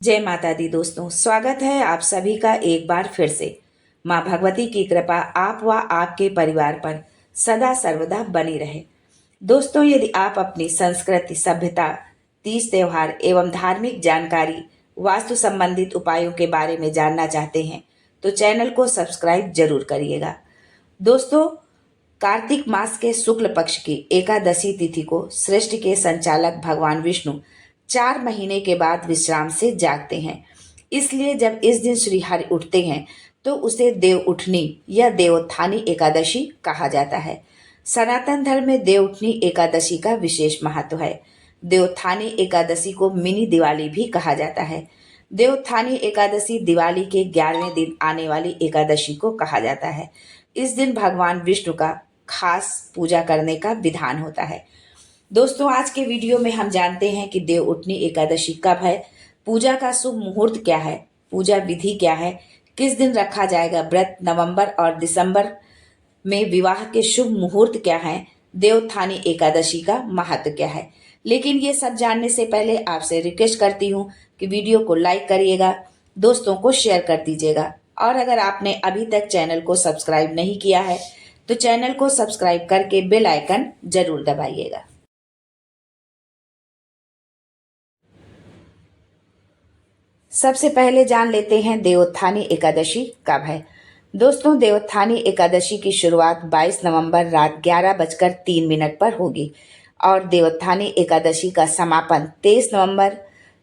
जय माता दी दोस्तों, स्वागत है आप सभी का एक बार फिर से। माँ भगवती की कृपा आप व आपके परिवार पर सदा सर्वदा बनी रहे। दोस्तों, यदि आप अपनी संस्कृति, सभ्यता, तीज त्योहार एवं धार्मिक जानकारी, वास्तु संबंधित उपायों के बारे में जानना चाहते हैं तो चैनल को सब्सक्राइब जरूर करिएगा। दोस्तों, कार्तिक मास के शुक्ल पक्ष की एकादशी तिथि को सृष्टि के संचालक भगवान विष्णु 4 महीने के बाद विश्राम से जागते हैं। इसलिए जब इस दिन श्री हरि उठते हैं तो उसे देव उठनी या देवोत्थानी एकादशी कहा जाता है। सनातन धर्म में देवउठनी एकादशी का विशेष महत्व है। देवोत्थानी एकादशी को मिनी दिवाली भी कहा जाता है। देवोत्थानी एकादशी दिवाली के 11वें दिन आने वाली एकादशी को कहा जाता है। इस दिन भगवान विष्णु का खास पूजा करने का विधान होता है। दोस्तों, आज के वीडियो में हम जानते हैं कि देवउठनी एकादशी कब है, पूजा का शुभ मुहूर्त क्या है, पूजा विधि क्या है, किस दिन रखा जाएगा व्रत, नवंबर और दिसंबर में विवाह के शुभ मुहूर्त क्या है, देवोत्थानी एकादशी का महत्व क्या है। लेकिन ये सब जानने से पहले आपसे रिक्वेस्ट करती हूँ कि वीडियो को लाइक करिएगा, दोस्तों को शेयर कर दीजिएगा और अगर आपने अभी तक चैनल को सब्सक्राइब नहीं किया है तो चैनल को सब्सक्राइब करके बेल आइकन जरूर दबाइएगा। सबसे पहले जान लेते हैं देवोत्थानी एकादशी कब है। दोस्तों, देवोत्थानी एकादशी की शुरुआत 22 नवंबर रात 11:03 पर होगी और देवोत्थानी एकादशी का समापन 23 नवंबर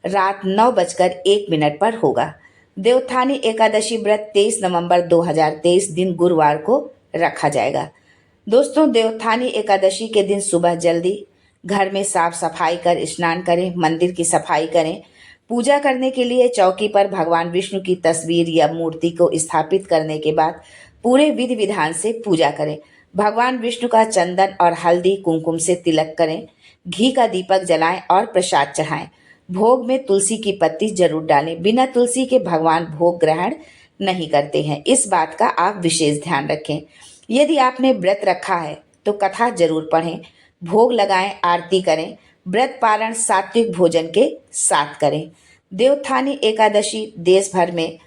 रात 9:01 पर होगा। देवोत्थानी एकादशी व्रत 23 नवंबर 2023 दिन गुरुवार को रखा जाएगा। दोस्तों, देवोत्थानी एकादशी के दिन सुबह जल्दी घर में साफ सफाई कर स्नान करें, मंदिर की सफाई करें। पूजा करने के लिए चौकी पर भगवान विष्णु की तस्वीर या मूर्ति को स्थापित करने के बाद पूरे विधि विधान से पूजा करें। भगवान विष्णु का चंदन और हल्दी कुमकुम से तिलक करें, घी का दीपक जलाएं और प्रसाद चढ़ाएं। भोग में तुलसी की पत्ती जरूर डालें। बिना तुलसी के भगवान भोग ग्रहण नहीं करते हैं, इस बात का आप विशेष ध्यान रखें। यदि आपने व्रत रखा है तो कथा जरूर पढ़ें, भोग लगाएं, आरती करें। व्रत पारण सात्विक भोजन के साथ करें। देवोत्थानी एकादशी देश भर में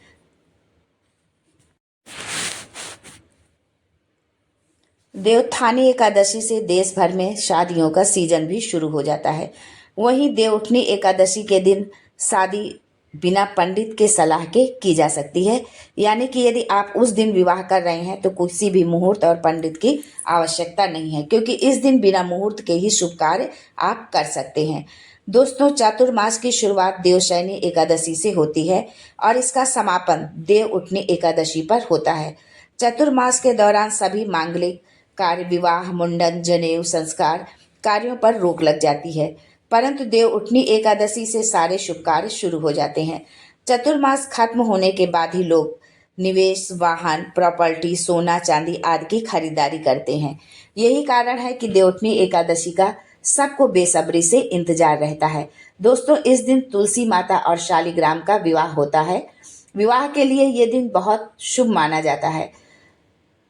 देवोत्थानी एकादशी से देश भर में शादियों का सीजन भी शुरू हो जाता है। वहीं देवउठनी एकादशी के दिन शादी बिना पंडित के सलाह के की जा सकती है, यानी कि यदि आप उस दिन विवाह कर रहे हैं तो किसी भी मुहूर्त और पंडित की आवश्यकता नहीं है, क्योंकि इस दिन बिना मुहूर्त के ही शुभ कार्य आप कर सकते हैं। दोस्तों, चातुर्मास की शुरुआत देवशयनी एकादशी से होती है और इसका समापन देवउठनी एकादशी पर होता है। चतुर्मास के दौरान सभी मांगलिक कार्य, विवाह, मुंडन, जनेऊ संस्कार कार्यों पर रोक लग जाती है, परंतु देवउठनी एकादशी से सारे शुभ कार्य शुरू हो जाते हैं। चतुर्मास खत्म होने के बाद ही लोग निवेश, वाहन, प्रॉपर्टी, सोना चांदी आदि की खरीदारी करते हैं। यही कारण है कि देवउठनी एकादशी का सबको बेसब्री से इंतजार रहता है। दोस्तों, इस दिन तुलसी माता और शालिग्राम का विवाह होता है। विवाह के लिए ये दिन बहुत शुभ माना जाता है।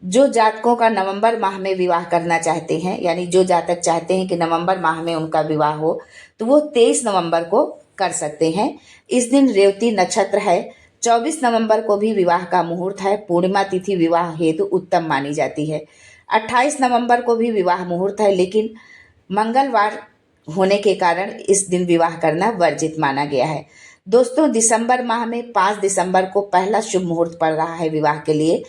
जो जातकों का नवंबर माह में विवाह करना चाहते हैं, यानी जो जातक चाहते हैं कि नवंबर माह में उनका विवाह हो, तो वो 23 नवंबर को कर सकते हैं। इस दिन रेवती नक्षत्र है। 24 नवंबर को भी विवाह का मुहूर्त है। पूर्णिमा तिथि विवाह हेतु उत्तम मानी जाती है। 28 नवंबर को भी विवाह मुहूर्त है, लेकिन मंगलवार होने के कारण इस दिन विवाह करना वर्जित माना गया है। दोस्तों, दिसंबर माह में 5 दिसंबर को पहला शुभ मुहूर्त पड़ रहा है विवाह के लिए।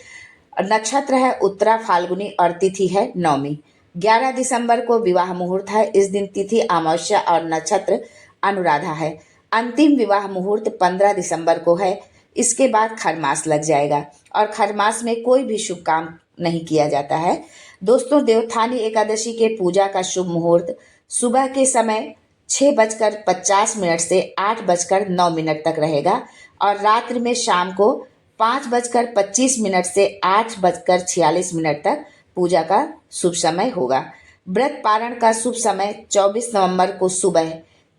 नक्षत्र है उत्तरा फाल्गुनी और तिथि है नवमी। 11 दिसंबर को विवाह मुहूर्त है। इस दिन तिथि अमावस्या और नक्षत्र अनुराधा है। अंतिम विवाह मुहूर्त 15 दिसंबर को है। इसके बाद खरमास लग जाएगा और खरमास में कोई भी शुभ काम नहीं किया जाता है। दोस्तों, देवोत्थानी एकादशी के पूजा का शुभ मुहूर्त सुबह के समय 6:50 से 8:09 तक रहेगा और रात्रि में शाम को 5:25 से 8:46 तक पूजा का शुभ समय होगा। व्रत पारण का शुभ समय 24 नवंबर को सुबह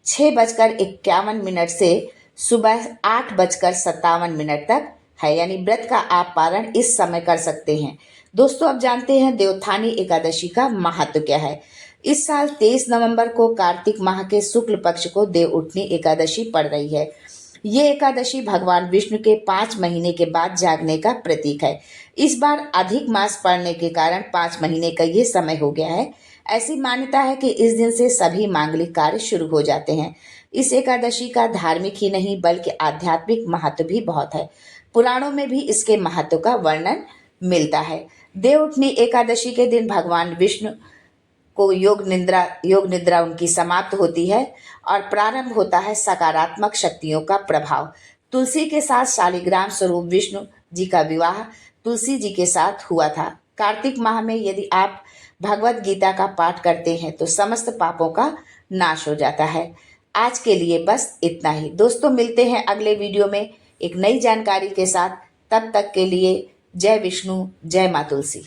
6:51 से सुबह 8:57 तक है, यानी व्रत का आप पारण इस समय कर सकते हैं। दोस्तों, अब जानते हैं देवोत्थानी एकादशी का महत्व क्या है। इस साल 23 नवंबर को कार्तिक माह के शुक्ल पक्ष को देवउठनी एकादशी पड़ रही है। ये एकादशी भगवान विष्णु के 5 महीने के बाद जागने का प्रतीक है। इस बार अधिक मास पड़ने के कारण 5 महीने का ये समय हो गया है। ऐसी मान्यता है कि इस दिन से सभी मांगलिक कार्य शुरू हो जाते हैं। इस एकादशी का धार्मिक ही नहीं बल्कि आध्यात्मिक महत्व भी बहुत है। पुराणों में भी इसके महत्व का वर्णन मिलता है। देवउठनी एकादशी के दिन भगवान विष्णु को योग निद्रा उनकी समाप्त होती है और प्रारंभ होता है सकारात्मक शक्तियों का प्रभाव। तुलसी के साथ शालिग्राम स्वरूप विष्णु जी का विवाह तुलसी जी के साथ हुआ था। कार्तिक माह में यदि आप भगवत गीता का पाठ करते हैं तो समस्त पापों का नाश हो जाता है। आज के लिए बस इतना ही दोस्तों, मिलते हैं अगले वीडियो में एक नई जानकारी के साथ। तब तक के लिए जय विष्णु, जय माँ तुलसी।